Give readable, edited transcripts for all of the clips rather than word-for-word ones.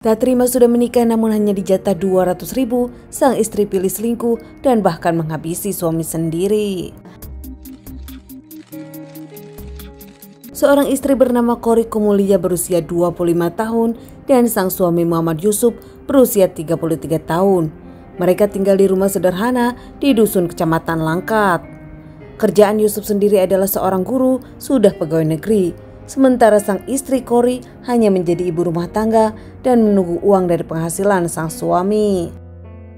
Tak terima sudah menikah namun hanya dijatah 200.000, sang istri pilih selingkuh dan bahkan menghabisi suami sendiri. Seorang istri bernama Kori Kumulia berusia 25 tahun dan sang suami Muhammad Yusuf berusia 33 tahun. Mereka tinggal di rumah sederhana di dusun Kecamatan Langkat. Kerjaan Yusuf sendiri adalah seorang guru, sudah pegawai negeri. Sementara sang istri Kori hanya menjadi ibu rumah tangga dan menunggu uang dari penghasilan sang suami.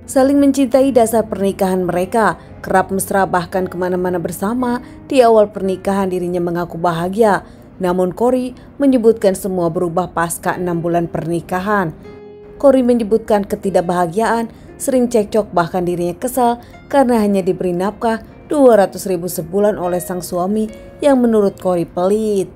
Saling mencintai dasar pernikahan mereka, kerap mesra bahkan kemana-mana bersama. Di awal pernikahan dirinya mengaku bahagia, namun Kori menyebutkan semua berubah pasca 6 bulan pernikahan. Kori menyebutkan ketidakbahagiaan, sering cekcok bahkan dirinya kesal karena hanya diberi nafkah 200.000 sebulan oleh sang suami yang menurut Kori pelit.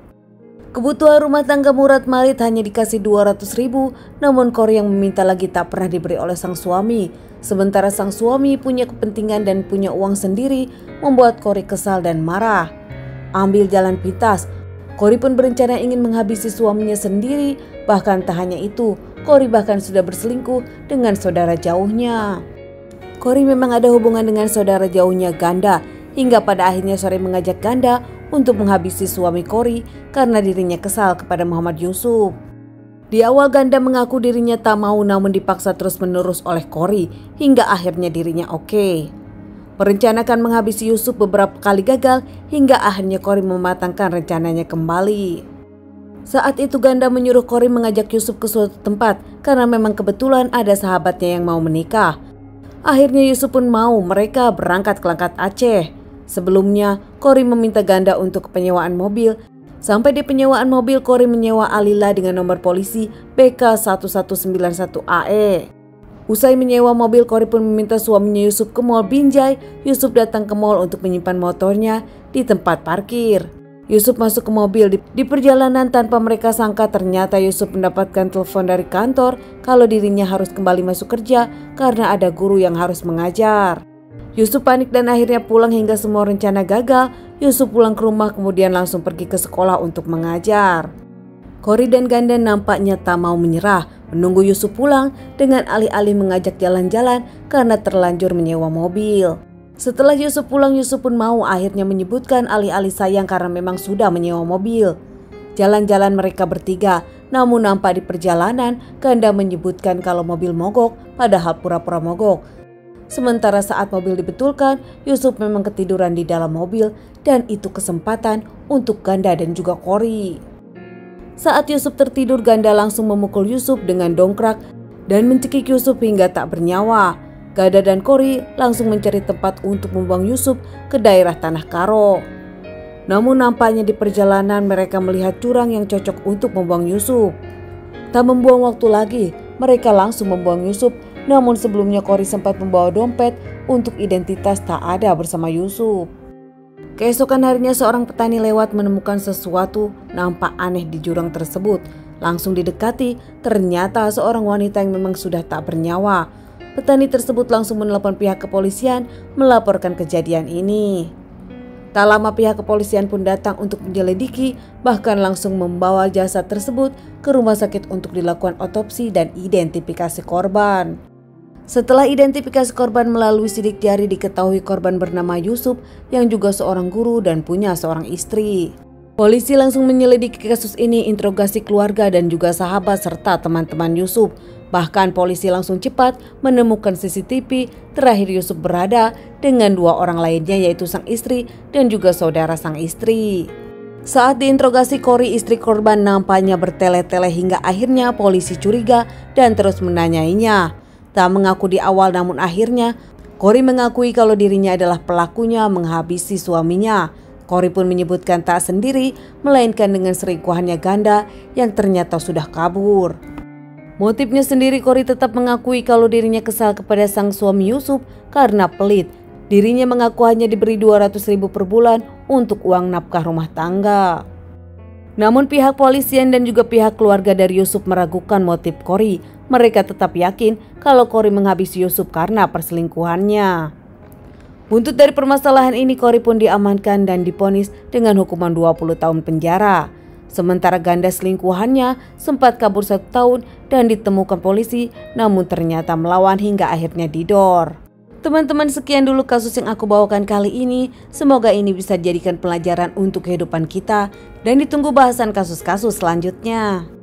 Kebutuhan rumah tangga murad marid hanya dikasih 200.000, namun Kori yang meminta lagi tak pernah diberi oleh sang suami. Sementara sang suami punya kepentingan dan punya uang sendiri, membuat Kori kesal dan marah. Ambil jalan pintas, Kori pun berencana ingin menghabisi suaminya sendiri. Bahkan tak hanya itu, Kori bahkan sudah berselingkuh dengan saudara jauhnya. Kori memang ada hubungan dengan saudara jauhnya Ganda, hingga pada akhirnya sore mengajak Ganda untuk menghabisi suami Kori karena dirinya kesal kepada Muhammad Yusuf. Di awal Ganda mengaku dirinya tak mau namun dipaksa terus-menerus oleh Kori hingga akhirnya dirinya oke. Merencanakan menghabisi Yusuf beberapa kali gagal hingga akhirnya Kori mematangkan rencananya kembali. Saat itu Ganda menyuruh Kori mengajak Yusuf ke suatu tempat karena memang kebetulan ada sahabatnya yang mau menikah. Akhirnya Yusuf pun mau, mereka berangkat ke Langkat Aceh. Sebelumnya, Kori meminta Ganda untuk penyewaan mobil. Sampai di penyewaan mobil, Kori menyewa Alila dengan nomor polisi BK1191AE. Usai menyewa mobil, Kori pun meminta suaminya Yusuf ke Mall Binjai. Yusuf datang ke mall untuk menyimpan motornya di tempat parkir. Yusuf masuk ke mobil. Di perjalanan tanpa mereka sangka ternyata Yusuf mendapatkan telepon dari kantor kalau dirinya harus kembali masuk kerja karena ada guru yang harus mengajar. Yusuf panik dan akhirnya pulang hingga semua rencana gagal. Yusuf pulang ke rumah kemudian langsung pergi ke sekolah untuk mengajar. Kori dan Ganda nampaknya tak mau menyerah, menunggu Yusuf pulang dengan alih-alih mengajak jalan-jalan karena terlanjur menyewa mobil. Setelah Yusuf pulang, Yusuf pun mau, akhirnya menyebutkan alih-alih sayang karena memang sudah menyewa mobil. Jalan-jalan mereka bertiga, namun nampak di perjalanan Ganda menyebutkan kalau mobil mogok padahal pura-pura mogok. Sementara saat mobil dibetulkan, Yusuf memang ketiduran di dalam mobil dan itu kesempatan untuk Ganda dan juga Kori. Saat Yusuf tertidur, Ganda langsung memukul Yusuf dengan dongkrak dan mencekik Yusuf hingga tak bernyawa. Ganda dan Kori langsung mencari tempat untuk membuang Yusuf ke daerah Tanah Karo. Namun nampaknya di perjalanan mereka melihat jurang yang cocok untuk membuang Yusuf. Tak membuang waktu lagi, mereka langsung membuang Yusuf. Namun sebelumnya Kori sempat membawa dompet untuk identitas tak ada bersama Yusuf. Keesokan harinya seorang petani lewat menemukan sesuatu nampak aneh di jurang tersebut. Langsung didekati, ternyata seorang wanita yang memang sudah tak bernyawa. Petani tersebut langsung menelepon pihak kepolisian melaporkan kejadian ini. Tak lama pihak kepolisian pun datang untuk menyelidiki, bahkan langsung membawa jasad tersebut ke rumah sakit untuk dilakukan otopsi dan identifikasi korban. Setelah identifikasi korban melalui sidik jari diketahui korban bernama Yusuf yang juga seorang guru dan punya seorang istri. Polisi langsung menyelidiki kasus ini, interogasi keluarga dan juga sahabat serta teman-teman Yusuf. Bahkan polisi langsung cepat menemukan CCTV terakhir Yusuf berada dengan 2 orang lainnya yaitu sang istri dan juga saudara sang istri. Saat diinterogasi Kori, istri korban nampaknya bertele-tele hingga akhirnya polisi curiga dan terus menanyainya. Tak mengaku di awal namun akhirnya Kori mengakui kalau dirinya adalah pelakunya menghabisi suaminya. Kori pun menyebutkan tak sendiri melainkan dengan selingkuhannya Ganda yang ternyata sudah kabur. Motifnya sendiri, Kori tetap mengakui kalau dirinya kesal kepada sang suami Yusuf karena pelit. Dirinya mengaku hanya diberi 200.000 per bulan untuk uang nafkah rumah tangga. Namun pihak polisian dan juga pihak keluarga dari Yusuf meragukan motif Kori. Mereka tetap yakin kalau Kori menghabisi Yusuf karena perselingkuhannya. Buntut dari permasalahan ini, Kori pun diamankan dan divonis dengan hukuman 20 tahun penjara. Sementara ganda selingkuhannya sempat kabur 1 tahun dan ditemukan polisi, namun ternyata melawan hingga akhirnya didor. Teman-teman, sekian dulu kasus yang aku bawakan kali ini. Semoga ini bisa dijadikan pelajaran untuk kehidupan kita dan ditunggu bahasan kasus-kasus selanjutnya.